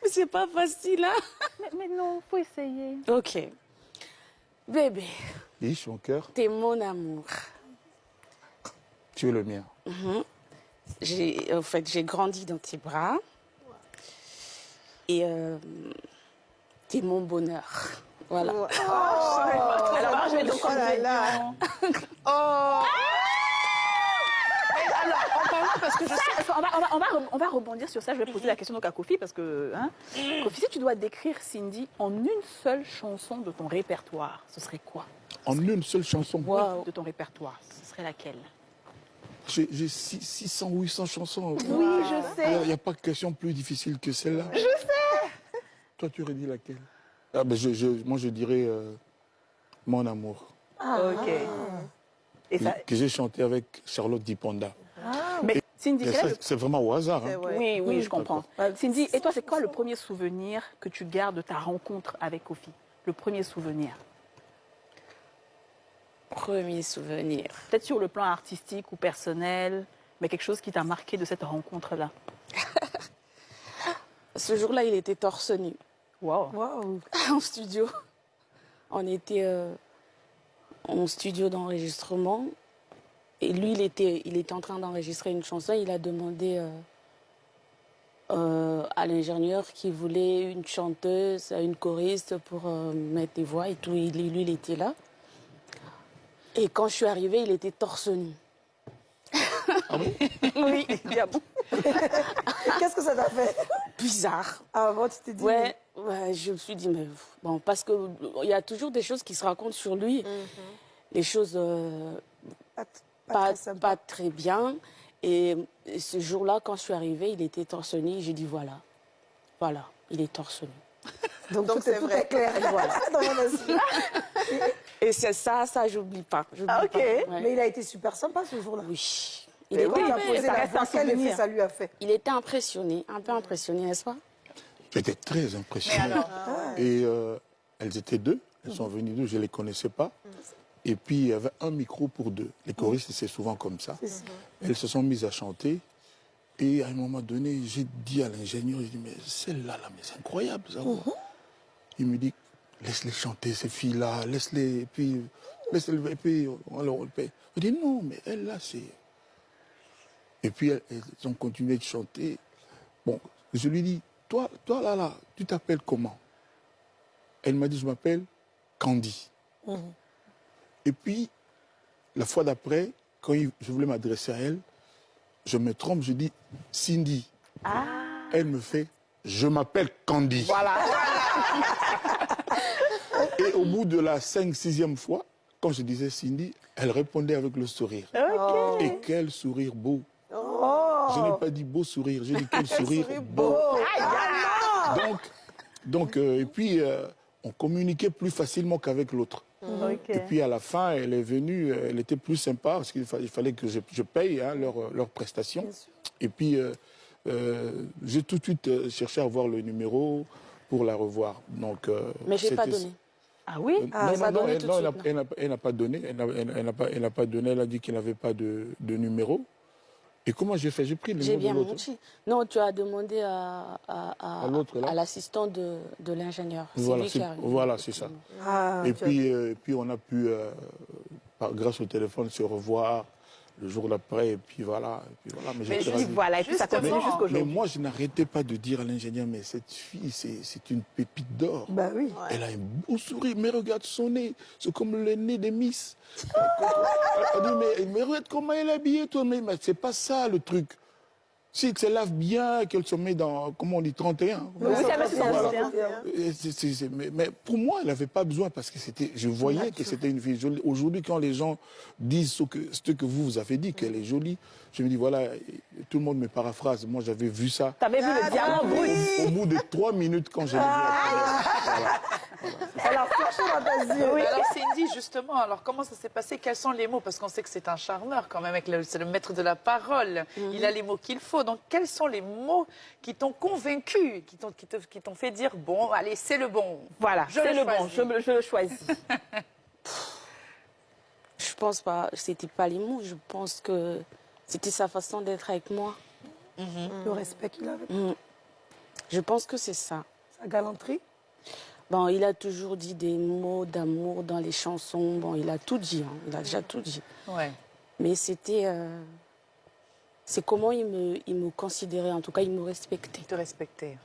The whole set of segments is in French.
C'est pas facile, hein? Mais non, faut essayer. Ok. Bébé, Oui, mon cœur, t'es mon amour. tu es le mien. En fait, j'ai grandi dans tes bras. Et t'es mon bonheur. Voilà. Alors moi, je vais donc parce que on va rebondir sur ça. Je vais poser la question donc à Kofi parce que Kofi, si tu dois décrire Cindy en une seule chanson de ton répertoire, ce serait quoi? En une seule chanson. De ton répertoire, ce serait laquelle? J'ai 600 ou 800 chansons. Oui, je sais. Il n'y a pas de question plus difficile que celle-là. Je sais. Toi, tu aurais dit laquelle? Ah, ben, moi, je dirais Mon amour. Ok. Et ça... Que j'ai chanté avec Charlotte Dipanda. Mais Cindy, c'est vraiment au hasard. Hein. Oui, oui, je comprends. Cindy, et toi, c'est quoi le premier souvenir que tu gardes de ta rencontre avec Kofi? Le premier souvenir? Premier souvenir. Peut-être sur le plan artistique ou personnel, mais quelque chose qui t'a marqué de cette rencontre-là. Ce jour-là, il était torse nu. Wow. En studio. On était en studio d'enregistrement. Et lui, il était en train d'enregistrer une chanson. Il a demandé à l'ingénieur qui voulait une chanteuse, une choriste pour mettre des voix et tout. Lui, il était là. Et quand je suis arrivée, il était torse nu. Ah bon? Oui, bien bon. Qu'est-ce que ça t'a fait? Bizarre. Ah bon, tu t'es dit... Ouais, je me suis dit, mais bon, parce qu'il y a toujours des choses qui se racontent sur lui. Les choses pas très bien. Et ce jour-là, quand je suis arrivée, il était torse nu. J'ai dit, voilà, il est torse nu. Donc tout est clair. Voilà. Dans mon esprit. Et c'est ça, j'oublie pas. Ah, ok. Pas. Ouais. Mais il a été super sympa ce jour-là. Oui. Il a posé la voix, quel effet ça lui a fait? Il était impressionné, un peu impressionné, n'est-ce pas? J'étais très impressionné. Et elles étaient deux, elles sont venues deux, je ne les connaissais pas. Et puis il y avait un micro pour deux. Les choristes, c'est souvent comme ça. Elles se sont mises à chanter. Et à un moment donné, j'ai dit à l'ingénieur, je dis, mais celle-là, mais c'est incroyable, ça. Il me dit, laisse-les chanter, ces filles-là, laisse-les, et puis on leur paye. Je dis, non, mais elle, là, c'est... Et puis, elles ont continué de chanter. Bon, je lui dis, toi, là, tu t'appelles comment? Elle m'a dit, je m'appelle Candy. Et puis, la fois d'après, quand je voulais m'adresser à elle, je me trompe, je dis Cindy. Elle me fait, je m'appelle Candy. Voilà. Et au bout de la 5e, 6e fois, quand je disais Cindy, elle répondait avec le sourire. Okay. Et quel sourire beau. Je n'ai pas dit beau sourire, j'ai dit quel sourire beau. Donc, et puis, on communiquait plus facilement qu'avec l'autre. Et puis à la fin, elle est venue, elle était plus sympa parce qu'il fallait que je paye leurs prestations. Et puis j'ai tout de suite cherché à avoir le numéro pour la revoir. Donc, mais je n'ai pas donné. Ah oui? Elle n'a pas donné. Elle n'a pas donné. Elle a dit qu'elle n'avait pas de numéro. Et comment j'ai fait? J'ai pris le numéro de l'autre. J'ai bien menti. Non, tu as demandé à l'assistant de l'ingénieur. Voilà, c'est ça. Et puis on a pu, grâce au téléphone, se revoir le jour d'après. Et puis voilà. Et puis ça continue jusqu'aujourd'hui. Mais moi, je n'arrêtais pas de dire à l'ingénieur, mais cette fille, c'est une pépite d'or. Bah oui. Elle a un beau sourire, mais regarde son nez, c'est comme le nez des Miss. Elle dit, mais regarde comment elle est habillée, toi, mais c'est pas ça le truc. Si elle se lave bien, qu'elle se met dans, comment on dit, 31. Oui, ça va, c'est 31. Mais pour moi, elle n'avait pas besoin parce que je voyais que c'était une fille jolie. Aujourd'hui, quand les gens disent ce que vous avez dit, qu'elle est jolie, je me dis, voilà, tout le monde me paraphrase. Moi, j'avais vu ça. T'avais vu le diamant brut. Au bout de 3 minutes, quand j'ai vu Elle a flashé dans tes yeux. Oui. Alors Cindy, justement, alors comment ça s'est passé? Quels sont les mots? Parce qu'on sait que c'est un charmeur quand même, c'est le maître de la parole. Il a les mots qu'il faut. Donc quels sont les mots qui t'ont convaincu, qui t'ont fait dire, bon, allez, c'est le bon. Voilà, c'est le bon, je le choisis. Je pense pas, c'était pas les mots, je pense que c'était sa façon d'être avec moi. Le respect qu'il avait. Je pense que c'est ça. Sa galanterie? Bon, il a toujours dit des mots d'amour dans les chansons. Bon, il a tout dit, hein. Il a déjà tout dit. Ouais. Mais c'était... c'est comment il me considérait, en tout cas, il me respectait. Te respecter.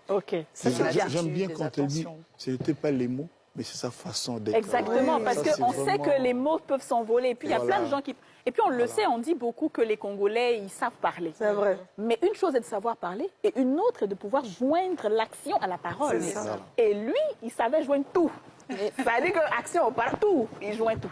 Ok, ça c'est bien. J'aime bien Des quand elle dit, attentions. ce n'était pas les mots, mais c'est sa façon d'être. Exactement, Oui, parce ça, c'est qu'on sait vraiment- que les mots peuvent s'envoler. Et puis il y a Voilà. plein de gens qui... Et puis on le sait, on dit beaucoup que les Congolais, ils savent parler. C'est vrai. Mais une chose est de savoir parler et une autre est de pouvoir joindre l'action à la parole. C'est ça. Et lui, il savait joindre tout. Ça veut dire que action partout, il joint tout.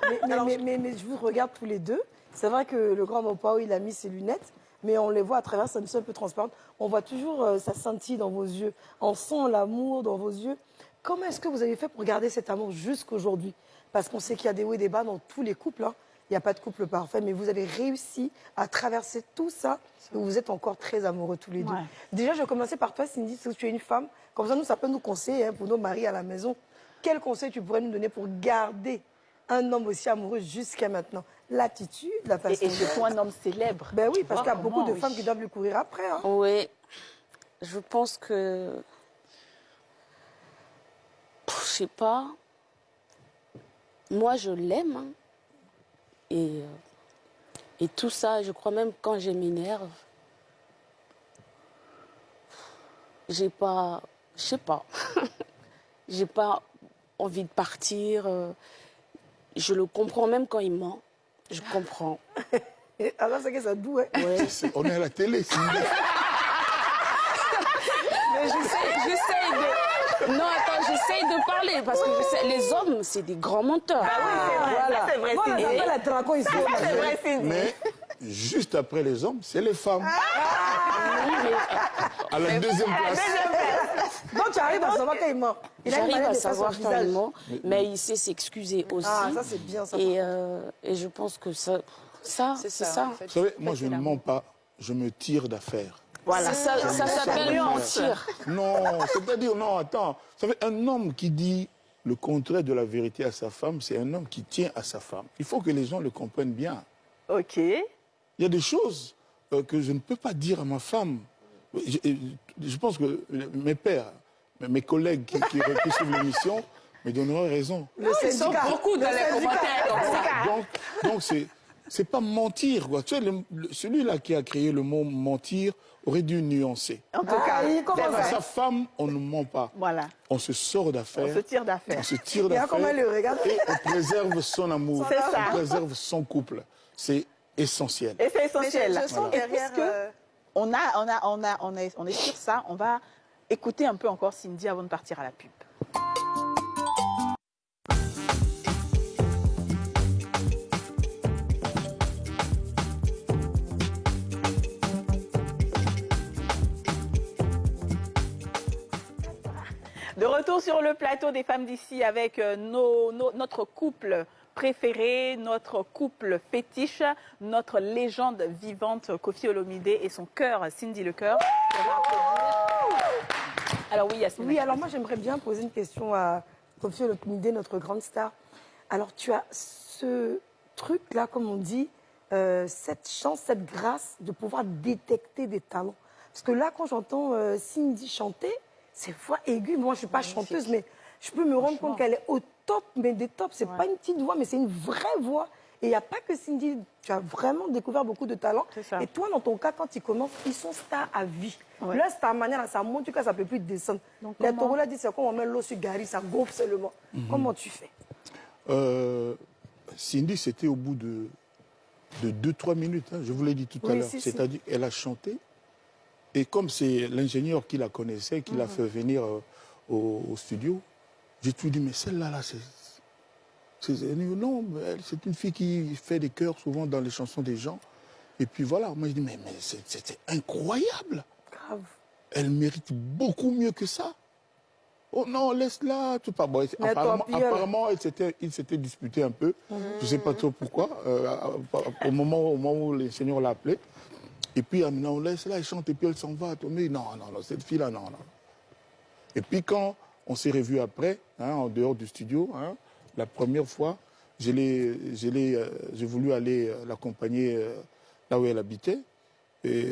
Mais je vous regarde tous les deux. C'est vrai que le grand Mopao, il a mis ses lunettes, mais on les voit à travers, c'est un peu transparente. On voit toujours sa scintille dans vos yeux. On sent l'amour dans vos yeux. Comment est-ce que vous avez fait pour garder cet amour jusqu'aujourd'hui? Parce qu'on sait qu'il y a des hauts et des bas dans tous les couples. Hein. Il n'y a pas de couple parfait, mais vous avez réussi à traverser tout ça et vous êtes encore très amoureux tous les deux. Ouais. Déjà, je vais commencer par toi, Cindy, si tu es une femme. Comme ça, nous, ça peut nous conseiller hein, pour nos maris à la maison. Quel conseil tu pourrais nous donner pour garder un homme aussi amoureux jusqu'à maintenant? L'attitude, la façon Et surtout un homme célèbre. Ben oui, parce qu'il y a beaucoup de oui. femmes qui doivent lui courir après. Hein. Oui, je pense que... Je sais pas. Moi, je l'aime. Hein. Et tout ça, je crois même quand je m'énerve, j'ai pas... Je sais pas. J'ai pas envie de partir. Je le comprends même quand il ment. Je comprends. Et alors, c'est que ça doux. Hein. Ouais. On est à la télé, Cindy. Mais j'essaye de... Non, attends, j'essaye de parler parce que je sais, les hommes, c'est des grands menteurs. Voilà. C'est vrai, Moi, on Cindy. n'a pas la traco ici. C'est vrai, Cindy. Mais juste après les hommes, c'est les femmes. Oui, mais À la deuxième place. Donc, tu arrives à savoir quand il ment. Il a une j'arrive manière à de faire son savoir quand visage. il ment, mais il sait s'excuser aussi. Ah, ça, c'est bien, ça. Et je pense que ça c'est ça. en fait. Vous savez, moi, En fait, je c'est ne l'amour. mens pas. Je me tire d'affaire. Voilà, ça s'appelle mentir. Non, c'est-à-dire, non, attends. Vous savez, un homme qui dit le contraire de la vérité à sa femme, c'est un homme qui tient à sa femme. Il faut que les gens le comprennent bien. Ok. Il y a des choses que je ne peux pas dire à ma femme. Je pense que mes pères, mes collègues qui suivent l'émission me donneraient raison. Le syndicat. Beaucoup dans les commentaires comme ça. Donc c'est pas mentir, quoi. Tu sais, celui-là qui a créé le mot mentir aurait dû nuancer. En tout cas, il commence À à... sa femme, on ne ment pas. voilà. On se sort On d'affaire. se tire d'affaire. On se tire Regarde comment elle d'affaire. le regarde. Et on préserve son amour. C'est ça. On préserve son couple. C'est essentiel. Et c'est essentiel. Mais je sens Et derrière, puisque on est sur ça, on va écouter un peu encore Cindy avant de partir à la pub. De retour sur le plateau des femmes d'ici avec notre couple préféré, notre couple fétiche, notre légende vivante Koffi Olomide et son cœur, Cindy Lecœur. Alors oui, Yasmine. Oui, alors moi, j'aimerais bien poser une question à Koffi Olomide, notre grande star. Alors, tu as ce truc-là, comme on dit, cette chance, cette grâce de pouvoir détecter des talents. Parce que là, quand j'entends Cindy chanter, c'est voix aiguë. Moi, je ne suis pas chanteuse, mais je peux me rendre compte qu'elle est au top, mais des tops. Ce n'est pas une petite voix, mais c'est une vraie voix. Et il n'y a pas que Cindy. Tu as vraiment découvert beaucoup de talents. C'est ça. Et toi, dans ton cas, quand ils commencent, ils sont stars à vie. Ouais. Là, c'est ta manière, ça monte, en tout cas, ça ne peut plus descendre. Donc, Les comment Togolais disent, c'est comme on met l'eau sur Gary, ça gonfle seulement. Comment tu fais? Cindy, c'était au bout de 2-3 minutes. Hein, je vous l'ai dit tout à Oui, l'heure. si. C'est-à-dire qu'elle a chanté. Et comme c'est l'ingénieur qui la connaissait, qui l'a fait venir au studio, j'ai tout dit, mais celle-là, non, c'est une fille qui fait des chœurs souvent dans les chansons des gens. Et puis voilà, moi je dis, mais c'était incroyable. Grave. Elle mérite beaucoup mieux que ça. Oh non, laisse-la. Tout pas. Bon, Mais apparemment, il s'était disputé un peu. Je ne sais pas trop pourquoi. Au moment où le Seigneur l'a appelé. Et puis, non, laisse-la, elle chante, et puis elle s'en va. Mais non, cette fille-là, non. Et puis, quand on s'est revus après, hein, en dehors du studio, hein, la première fois, j'ai voulu aller l'accompagner là où elle habitait. Et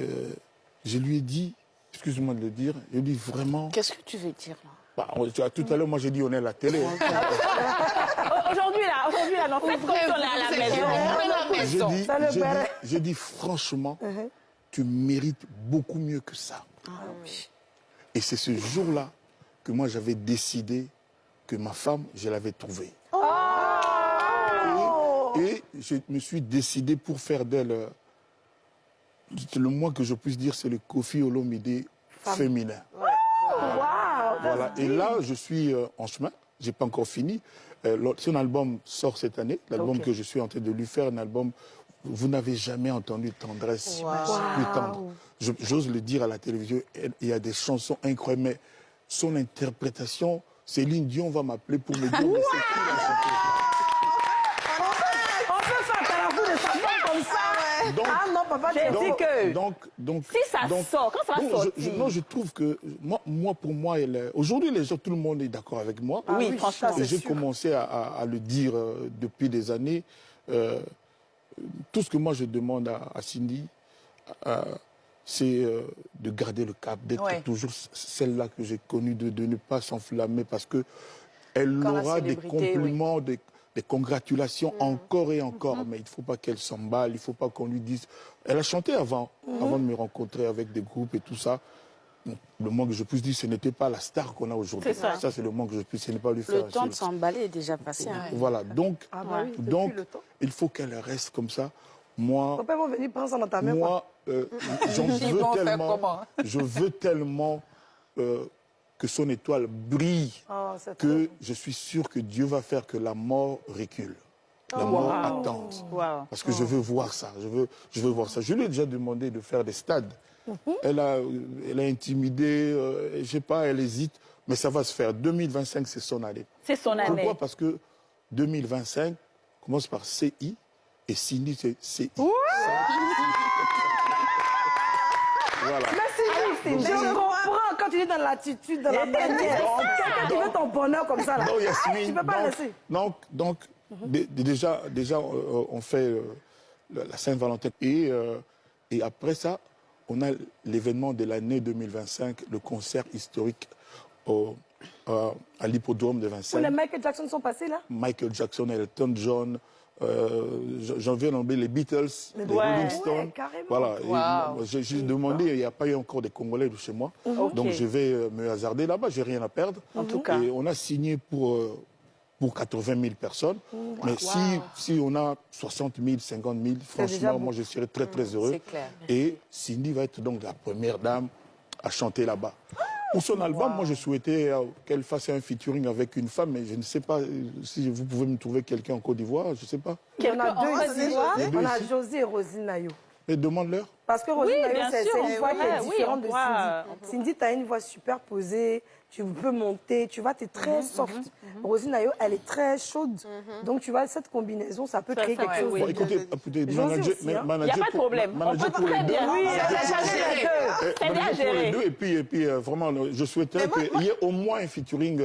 je lui ai dit, excuse-moi de le dire, je dis vraiment... Qu'est-ce que tu veux dire là? Tout à l'heure, moi j'ai dit on est à la télé. Hein. Aujourd'hui, là, non, faites comme si on est à la maison. J'ai dit franchement, tu mérites beaucoup mieux que ça. Et c'est ce jour-là que moi j'avais décidé que ma femme, je l'avais trouvée. Et je me suis décidé pour faire d'elle, le moins que je puisse dire, c'est le Koffi Olomide féminin. Voilà. Et là, je suis en chemin. Je n'ai pas encore fini. Son album sort cette année. L'album que je suis en train de lui faire, un album, vous n'avez jamais entendu tendresse plus tendre. J'ose le dire à la télévision, il y a des chansons incroyables, mais son interprétation, Céline Dion va m'appeler pour me dire, mais c'est qui la chanteuse? On peut faire un carafou de chansons comme ça. Donc, non, papa, j'ai dit que donc, si ça sort, quand ça va sortir. Non, je trouve que, pour moi, aujourd'hui, tout le monde est d'accord avec moi. Oui, franchement. Et j'ai commencé à le dire depuis des années. Tout ce que moi je demande à Cindy, c'est de garder le cap, d'être toujours celle-là que j'ai connue, de ne pas s'enflammer parce qu'elle aura des compliments, des congratulations encore et encore, mais il ne faut pas qu'elle s'emballe, il ne faut pas qu'on lui dise... Elle a chanté avant de me rencontrer avec des groupes et tout ça. Le moins que je puisse dire, ce n'était pas la star qu'on a aujourd'hui. Ça, c'est le moins que je puisse, ce n'est pas lui faire... Le temps de s'emballer est déjà passé. Hein. Voilà, donc il faut qu'elle reste comme ça. Moi, papa va venir prendre ça dans ta main. Moi, je veux tellement que son étoile brille, que je suis sûr que Dieu va faire que la mort recule. La mort attende. Parce que je veux voir ça. Je veux voir ça. Je lui ai déjà demandé de faire des stades. Elle a intimidé, je ne sais pas, elle hésite, mais ça va se faire. 2025, c'est son année. C'est son année. Pourquoi? Parce que 2025 commence par CI et Cindy, c'est CI. Voilà. Merci, je comprends quand tu es dans l'attitude, dans la manière. Quelqu'un qui veut ton bonheur comme ça, là. Non, Yasmine, tu ne peux pas laisser. Donc déjà, on fait la Saint-Valentin. Et après ça, on a l'événement de l'année 2025, le concert historique à l'hippodrome de Vincennes. Les Michael Jackson sont passés là? Michael Jackson, Elton John, j'en viens nommer les Beatles, les Rolling Stones. Voilà. J'ai demandé, il n'y a pas eu encore des Congolais de chez moi, donc je vais me hasarder là-bas, j'ai rien à perdre. En tout cas. Et on a signé pour 80 000 personnes. Mais si on a 60 000, 50 000, franchement, moi je serais très très heureux. C'est clair. Et Cindy va être donc la première dame à chanter là-bas. Pour son album, moi je souhaitais qu'elle fasse un featuring avec une femme, mais je ne sais pas si vous pouvez me trouver quelqu'un en Côte d'Ivoire, je ne sais pas. Il y en a deux ici. On a José et Rosine Nayo. Mais demande-leur. Parce que Rosine Nayo, c'est une voix qui est différente de Cindy. Cindy, tu as une voix super posée, tu peux monter, tu vois, tu es très soft. Rosine Nayo, elle est très chaude. Donc, tu vois, cette combinaison, ça peut créer quelque chose. Bon, écoutez, il n'y a pas de problème. On peut très bien. Oui, c'est bien géré. Et puis, vraiment, je souhaiterais qu'il y ait au moins un featuring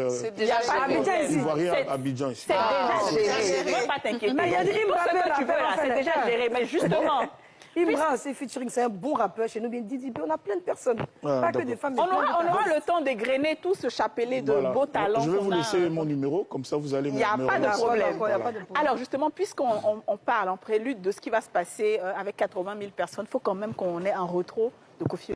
ivoirien à Abidjan ici. C'est déjà géré. Ne pas t'inquiéter. Mais il y a des c'est déjà géré. Mais justement... Ibra aussi featuring, c'est un bon rappeur chez nous, bien Didi, on a plein de personnes, pas que des femmes. On aura le temps d'égrener tout ce chapelet de beaux talents. Je vais vous laisser mon numéro, comme ça vous allez me Il n'y a pas de problème. Voilà. Alors justement, puisqu'on parle en prélude de ce qui va se passer avec 80 000 personnes, il faut quand même qu'on ait un retro de Koffi